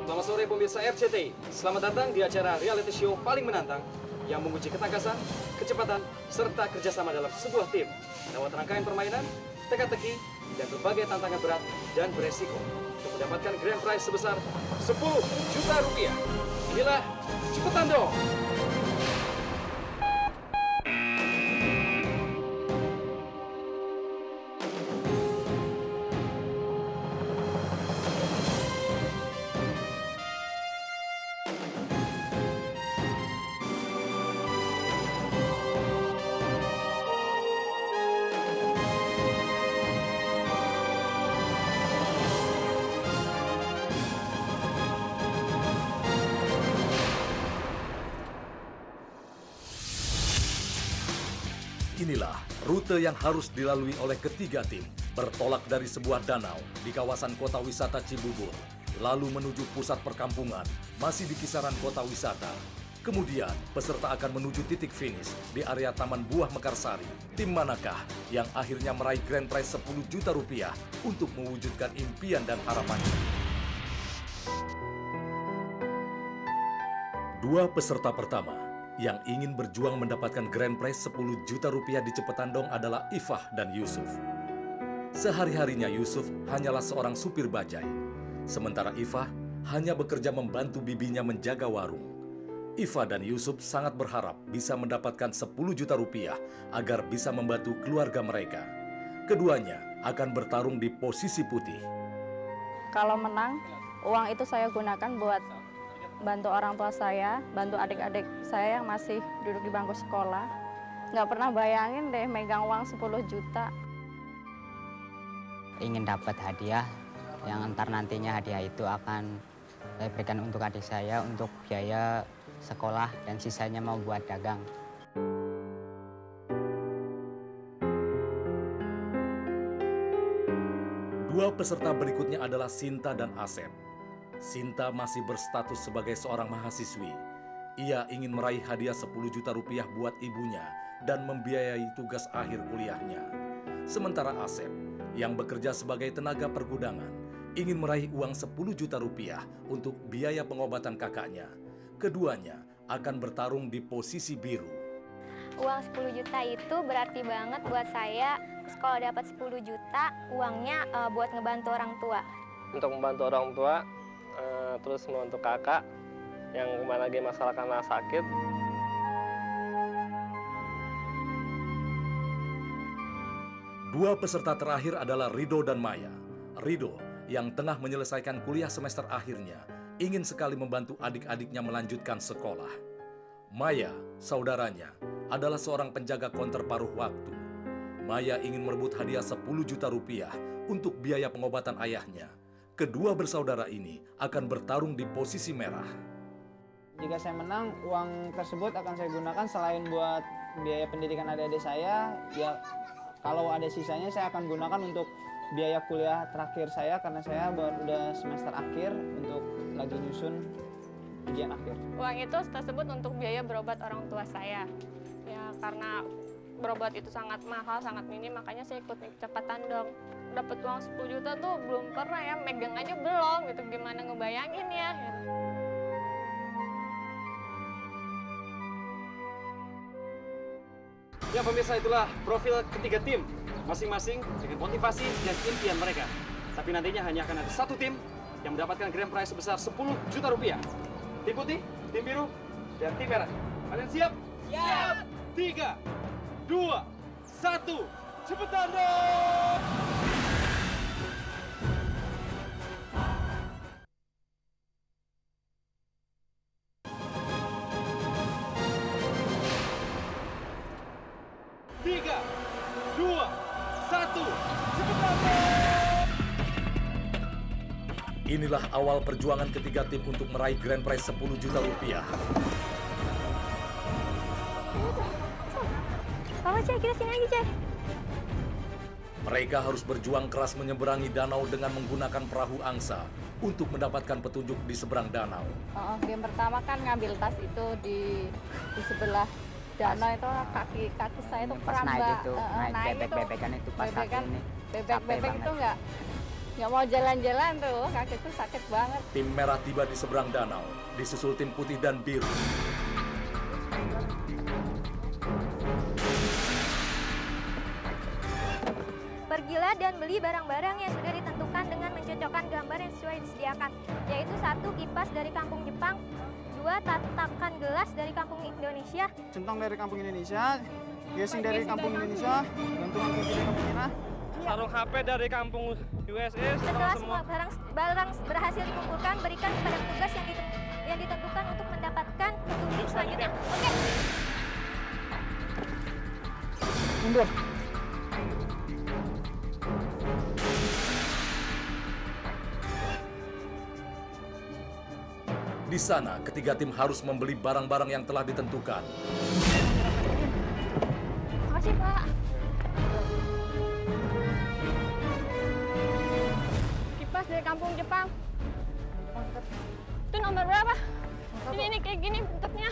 Selamat sore pemirsa RCTI. Selamat datang di acara reality show paling menantang yang menguji ketangkasan, kecepatan, serta kerjasama dalam sebuah tim. Lewat rangkaian permainan, teka-teki, dan berbagai tantangan berat dan beresiko untuk mendapatkan grand prize sebesar 10 juta rupiah. Inilah Cepetan Dong! Inilah rute yang harus dilalui oleh ketiga tim, bertolak dari sebuah danau di kawasan kota wisata Cibubur, lalu menuju pusat perkampungan, masih di kisaran kota wisata. Kemudian, peserta akan menuju titik finish di area Taman Buah Mekarsari. Tim manakah yang akhirnya meraih grand prize 10 juta rupiah untuk mewujudkan impian dan harapannya? Dua peserta pertama yang ingin berjuang mendapatkan grand prize 10 juta rupiah di Cepetan Dong adalah Ifah dan Yusuf. Sehari-harinya Yusuf hanyalah seorang supir bajai, sementara Ifah hanya bekerja membantu bibinya menjaga warung. Ifah dan Yusuf sangat berharap bisa mendapatkan 10 juta rupiah agar bisa membantu keluarga mereka. Keduanya akan bertarung di posisi putih. Kalau menang, uang itu saya gunakan buat bantu orang tua saya, bantu adik-adik saya yang masih duduk di bangku sekolah. Nggak pernah bayangin deh megang uang 10 juta. Ingin dapat hadiah, yang ntar nantinya hadiah itu akan saya berikan untuk adik saya untuk biaya sekolah dan sisanya mau buat dagang. Dua peserta berikutnya adalah Sinta dan Asep. Sinta masih berstatus sebagai seorang mahasiswi. Ia ingin meraih hadiah 10 juta rupiah buat ibunya dan membiayai tugas akhir kuliahnya. Sementara Asep, yang bekerja sebagai tenaga pergudangan, ingin meraih uang 10 juta rupiah untuk biaya pengobatan kakaknya. Keduanya akan bertarung di posisi biru. Uang 10 juta itu berarti banget buat saya. Kalau dapat 10 juta, uangnya buat ngebantu orang tua. Untuk membantu orang tua, terus membantu kakak yang kemarin lagi masalah karena sakit. Dua peserta terakhir adalah Rido dan Maya. Rido yang tengah menyelesaikan kuliah semester akhirnya ingin sekali membantu adik-adiknya melanjutkan sekolah. Maya, saudaranya, adalah seorang penjaga konter paruh waktu. Maya ingin merebut hadiah 10 juta rupiah untuk biaya pengobatan ayahnya. Kedua bersaudara ini akan bertarung di posisi merah. Jika saya menang, uang tersebut akan saya gunakan selain buat biaya pendidikan adik-adik saya, ya kalau ada sisanya saya akan gunakan untuk biaya kuliah terakhir saya karena saya udah semester akhir untuk lagi nyusun ujian akhir. Uang itu tersebut untuk biaya berobat orang tua saya. Ya karena berobat itu sangat mahal, sangat minim, makanya saya ikut Cepetan Dong. Dapat uang 10 juta tuh belum pernah ya, megang aja belum gitu, gimana ngebayangin ya gitu. Ya pemirsa, itulah profil ketiga tim, masing-masing dengan motivasi dan impian mereka. Tapi nantinya hanya akan ada satu tim yang mendapatkan grand prize sebesar 10 juta rupiah. Tim putih, tim biru, dan tim merah. Kalian siap? Siap! 3, 2, 1, Cepetan Dong! Inilah awal perjuangan ketiga tim untuk meraih grand prize 10 juta rupiah. Bawa Cek, kita sini lagi Cek. Mereka harus berjuang keras menyeberangi danau dengan menggunakan perahu angsa untuk mendapatkan petunjuk di seberang danau. Game pertama kan ngambil tas itu di sebelah danau itu kaki saya itu Pas perambak. naik itu, naik bebek-bebekan itu pas kaki ini. Bebek-bebek itu Nggak mau jalan-jalan tuh, kaki tuh sakit banget. Tim merah tiba di seberang danau, disusul tim putih dan biru. Pergilah dan beli barang-barang yang sudah ditentukan dengan mencocokkan gambar yang sesuai disediakan, yaitu 1 kipas dari kampung Jepang, 2 tatakan gelas dari kampung Indonesia, Centong dari kampung Indonesia, gasing dari kampung Indonesia, gantungan kunci dari kampung Cina. Sarung HP dari kampung USA. Setelah semua barang berhasil dikumpulkan, berikan kepada petugas yang ditentukan untuk mendapatkan petunjuk selanjutnya. Oke. Mundur. Di sana, ketiga tim harus membeli barang-barang yang telah ditentukan. Makasih, Pak. Kipas dari kampung Jepang. Itu nomor berapa? Ini kayak gini bentuknya.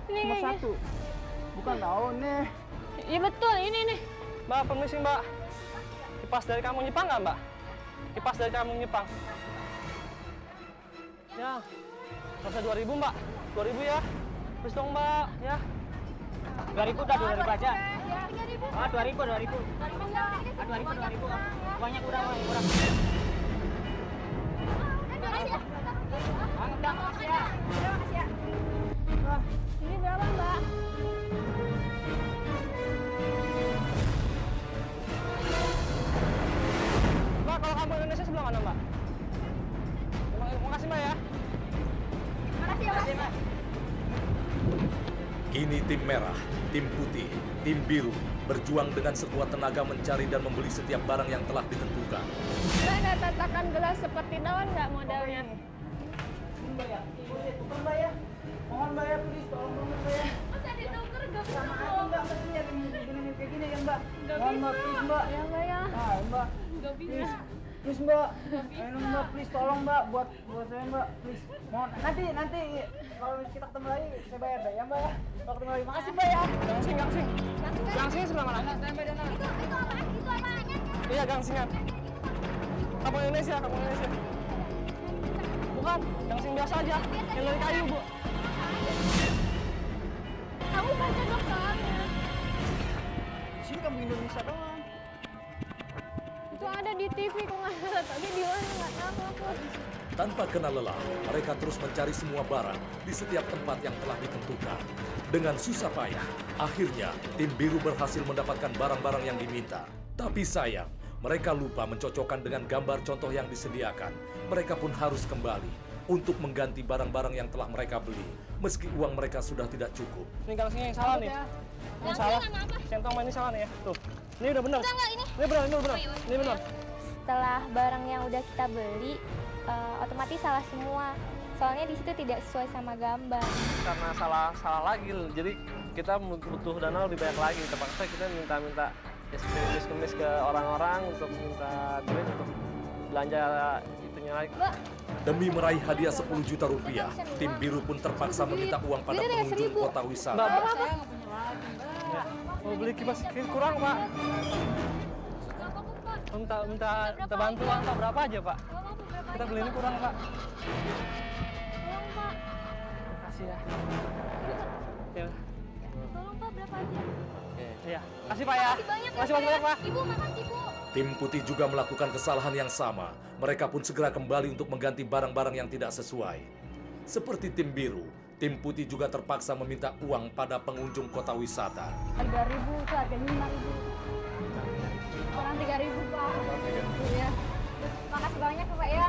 Ini Nomor kayak 1. Bukan daun nih. Iya betul, ini nih. Mbak, permisi Mbak. Kipas dari kampung Jepang nggak Mbak? Kipas dari kampung Jepang. Ya, masa 2.000 Mbak? 2.000 ya? Please dong Mbak, ya. 2.000 udah 2.000 aja. 3.000. Ah, 2.000, 2.000. 2.000. Banyak kurang. Ini berapa, Mbak? Mbak, kalau kampung Indonesia sebelah mana Mbak? Makasih Mbak ya. Makasih ya, Mas. Kini tim merah, tim putih, tim biru berjuang dengan sekuat tenaga mencari dan membeli setiap barang yang telah ditentukan. Ada tatakan gelas seperti daun nggak modelnya? Mbak ya, boleh tukar Mbak ya. Mohon Mbak ya, please tolong dong Mbak ya. Masa ditukar nggak bisa? Sama aja Mbak, mestinya dengan kayak gini ya Mbak. Mohon Mbak, please Mbak. Ya, Mbak ya. Ah, Mbak. Nggak bisa. Please Mbak. Ayo Mbak, please tolong Mbak buat saya Mbak, please. Mohon nanti kalau kita ketemu lagi saya bayar deh ya Mbak ya. Kalau ketemu lagi, makasih Mbak ya. Gangsing. Gangsing sebelah mana? Sampai dan Itu apaan? Itu apaan? Iya, gangsingan. Kampung Indonesia, kampung Indonesia. Bukan, gangsing biasa aja. Yang dari kayu, Bu. Kamu baca dong soalnya. di sini kampung Indonesia doang. Itu ada di TV kok nggak ada, tapi di mana nggak tahu aku. Tanpa kenal lelah, mereka terus mencari semua barang di setiap tempat yang telah ditentukan. Dengan susah payah, akhirnya tim biru berhasil mendapatkan barang-barang yang diminta. Tapi sayang, mereka lupa mencocokkan dengan gambar contoh yang disediakan. Mereka pun harus kembali untuk mengganti barang-barang yang telah mereka beli, meski uang mereka sudah tidak cukup. Ini gangsingnya yang salah nih. Yang salah. Centong ini salah nih ya. Tuh. Ini udah benar. Ini benar, ini benar. Ini benar. Setelah barang yang udah kita beli, otomatis salah semua. Soalnya di situ tidak sesuai sama gambar. Karena salah lagi. Jadi kita butuh dana lebih banyak lagi. Terpaksa kita minta kemis ke orang-orang untuk minta duit untuk belanja itunya lagi. Demi meraih hadiah 10 juta rupiah, tim biru pun terpaksa meminta uang pada pengunjung kota wisata. Mau beli kipas kurang, Pak. Minta bantuan Pak, berapa aja, Pak? Kita beli ini kurang, Pak. Tolong Pak, Makasih ya. Ya. tolong Pak berapa aja? Iya. Kasih Pak ya. Kasih banyak, Pak. Ibu, makasih Bu. Tim putih juga melakukan kesalahan yang sama. Mereka pun segera kembali untuk mengganti barang-barang yang tidak sesuai. Seperti tim biru, tim putih juga terpaksa meminta uang pada pengunjung kota wisata. 3.000 itu harganya 5.000. Kurang 3.000 Pak. Iya. Makasih banyak Pak ya.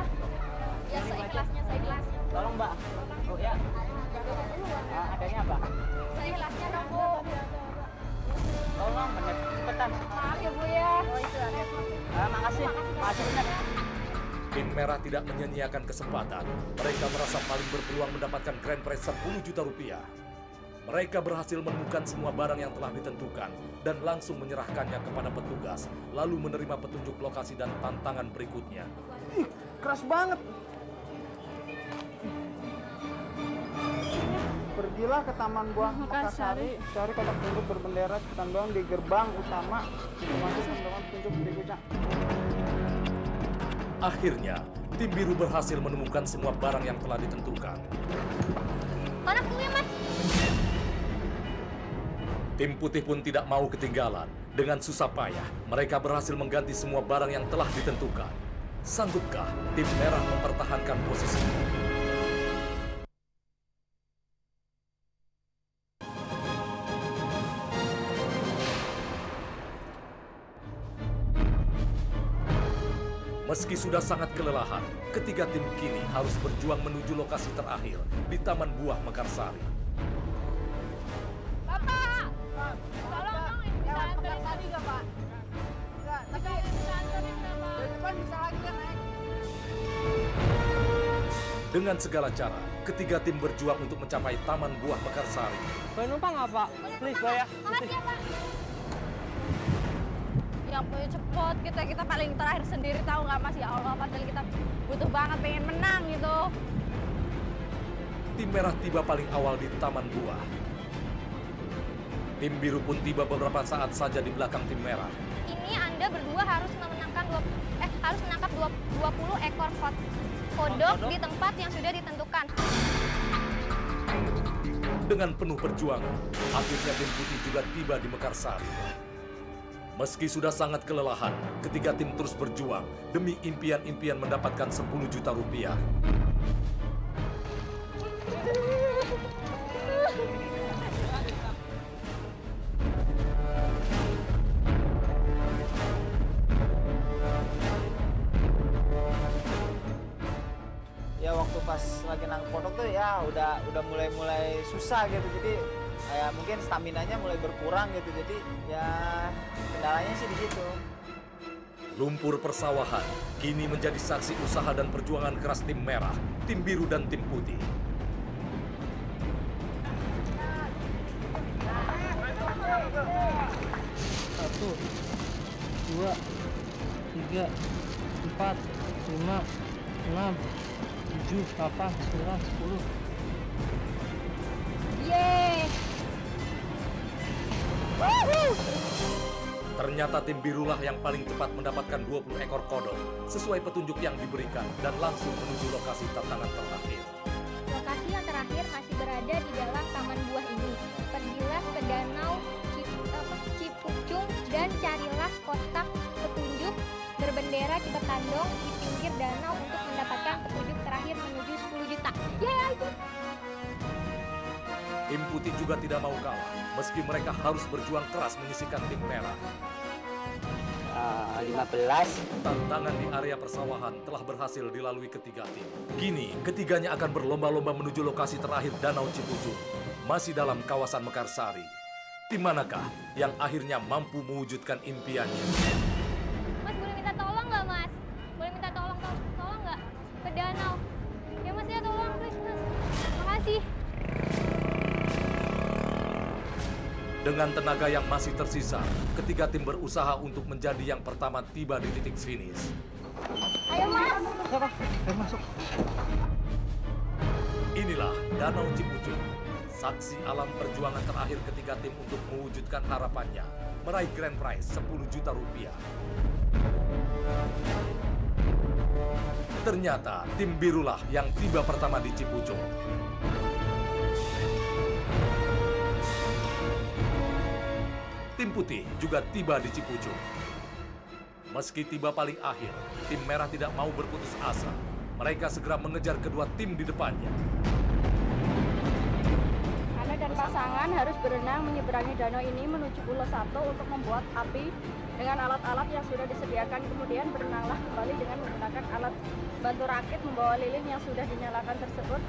Ya seikhlasnya, seikhlasnya. Tolong Mbak. Oh ya. Adanya apa? Seikhlasnya dong Bu. Tolong bener. Cepetan. Maaf ya Bu ya. Oh itu ada. Makasih. Makasih bener. Tim merah tidak menyia-nyiakan kesempatan. Mereka merasa paling berpeluang mendapatkan grand prize 10 juta rupiah. Mereka berhasil menemukan semua barang yang telah ditentukan dan langsung menyerahkannya kepada petugas, lalu menerima petunjuk lokasi dan tantangan berikutnya. Ih, keras banget. pergilah ke Taman Buah Mekarsari, cari kotak tunjuk berbendera Cipetandong di gerbang utama untuk masuk mendapatkan tunjuk berikutnya. Akhirnya, tim biru berhasil menemukan semua barang yang telah ditentukan. Kotak tunggu ya, Mas. Tim putih pun tidak mau ketinggalan. Dengan susah payah, mereka berhasil mengganti semua barang yang telah ditentukan. Sanggupkah tim merah mempertahankan posisinya? Meski sudah sangat kelelahan, ketiga tim kini harus berjuang menuju lokasi terakhir di Taman Buah Mekarsari. Bapak, tolong dong bisa anterin tadi nggak, Pak? Nggak, tapi bisa anterin nggak, Pak? dari depan bisa lagi kan naik. Dengan segala cara, ketiga tim berjuang untuk mencapai Taman Buah Mekarsari. Boleh numpang nggak, Pak? Please, Pak ya. Makasih ya, Pak. Yang punya cepot, kita paling terakhir sendiri, tahu nggak Mas? Ya Allah, padahal kita butuh banget pengen menang gitu. Tim merah tiba paling awal di Taman Buah. Tim biru pun tiba beberapa saat saja di belakang tim merah. Ini Anda berdua harus menangkap 20 ekor kodok di tempat yang sudah ditentukan. Dengan penuh perjuangan, akhirnya tim putih juga tiba di Mekarsari. Meski sudah sangat kelelahan, ketiga tim terus berjuang demi impian-impian mendapatkan 10 juta rupiah. Ya waktu pas lagi nangkep kodok tuh ya udah mulai susah gitu, jadi ya mungkin staminanya mulai berkurang gitu, jadi ya kendalanya sih di situ. Lumpur persawahan kini menjadi saksi usaha dan perjuangan keras tim merah, tim biru dan tim putih. Satu, dua, tiga, empat, lima, enam, 7, 8, 9, 10. Yeay! Ternyata tim birulah yang paling cepat mendapatkan 20 ekor kodok sesuai petunjuk yang diberikan dan langsung menuju lokasi tantangan terakhir. Lokasi yang terakhir masih berada di dalam Taman Buah ini. Pergilah ke Danau Cipucung dan carilah kotak petunjuk berbendera Cipetandong di pinggir danau untuk mendapatkan petunjuk terakhir menuju 10 juta. Yeay! Tim putih juga tidak mau kalah, meski mereka harus berjuang keras menyisihkan tim merah. 15. Tantangan di area persawahan telah berhasil dilalui ketiga tim. Kini, ketiganya akan berlomba-lomba menuju lokasi terakhir Danau Cipucung, masih dalam kawasan Mekarsari. Tim manakah yang akhirnya mampu mewujudkan impiannya? Mas, boleh minta tolong nggak, Mas? Boleh minta tolong nggak? Ke danau. Ya, Mas, ya tolong, please, Mas. Makasih. Dengan tenaga yang masih tersisa, ketiga tim berusaha untuk menjadi yang pertama tiba di titik finish. Ayo, Mas. Masuk. Inilah Danau Cipucung, saksi alam perjuangan terakhir ketiga tim untuk mewujudkan harapannya, meraih grand prize 10 juta rupiah. Ternyata tim birulah yang tiba pertama di Cipucung. Tim putih juga tiba di Cipucung. Meski tiba paling akhir, tim merah tidak mau berputus asa. Mereka segera mengejar kedua tim di depannya. Anda dan pasangan harus berenang menyeberangi danau ini menuju Pulau Satu untuk membuat api dengan alat-alat yang sudah disediakan. Kemudian berenanglah kembali dengan menggunakan alat bantu rakit membawa lilin yang sudah dinyalakan tersebut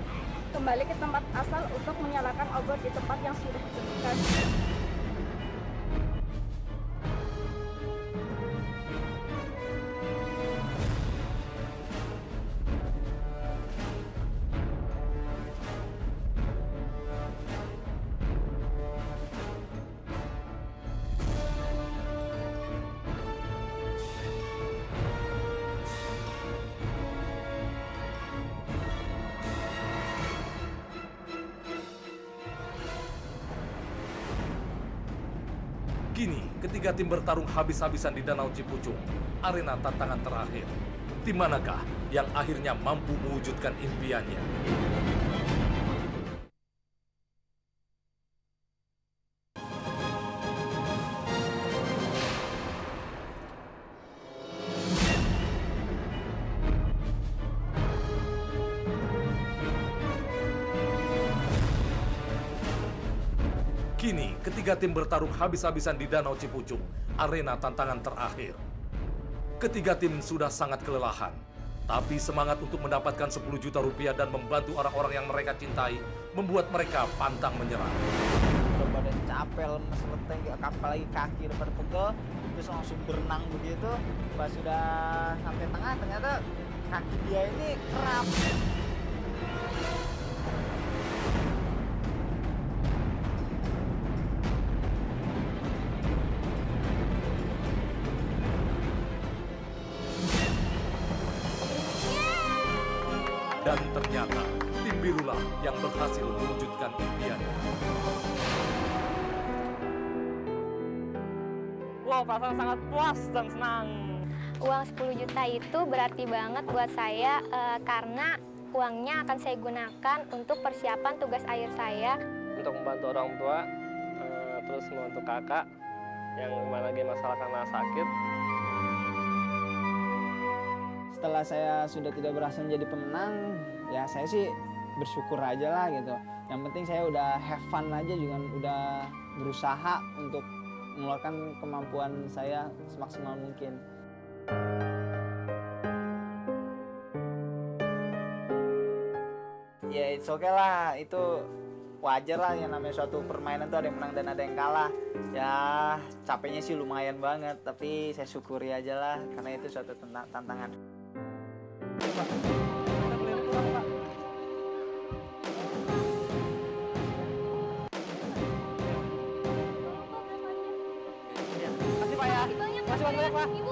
kembali ke tempat asal untuk menyalakan obor di tempat yang sudah ditentukan. Kini, ketiga tim bertarung habis-habisan di Danau Cipucung, arena tantangan terakhir. Tim manakah yang akhirnya mampu mewujudkan impiannya? Kini, ketiga tim bertarung habis-habisan di Danau Cipucung, arena tantangan terakhir. Ketiga tim sudah sangat kelelahan, tapi semangat untuk mendapatkan 10 juta rupiah dan membantu orang-orang yang mereka cintai membuat mereka pantang menyerah. Udah badan capek, lemes, letih, apalagi kaki udah pada pegel, terus langsung berenang begitu. Pas sudah sampai tengah, ternyata kaki dia ini kram. Dan ternyata, tim birulah yang berhasil mewujudkan impiannya. Wow, perasaan sangat puas dan senang. Uang 10 juta itu berarti banget buat saya karena uangnya akan saya gunakan untuk persiapan tugas akhir saya. Untuk membantu orang tua, terus membantu kakak yang lagi masalah karena sakit. Setelah saya sudah tidak berhasil menjadi pemenang, ya saya sih bersyukur aja lah gitu. Yang penting saya udah have fun aja, juga udah berusaha untuk mengeluarkan kemampuan saya semaksimal mungkin. Ya it's okay lah, itu wajar lah, yang namanya suatu permainan tuh ada yang menang dan ada yang kalah. Ya capeknya sih lumayan banget, tapi saya syukuri aja lah karena itu suatu tantangan. Makasih Pak ya. Makasih banyak Pak.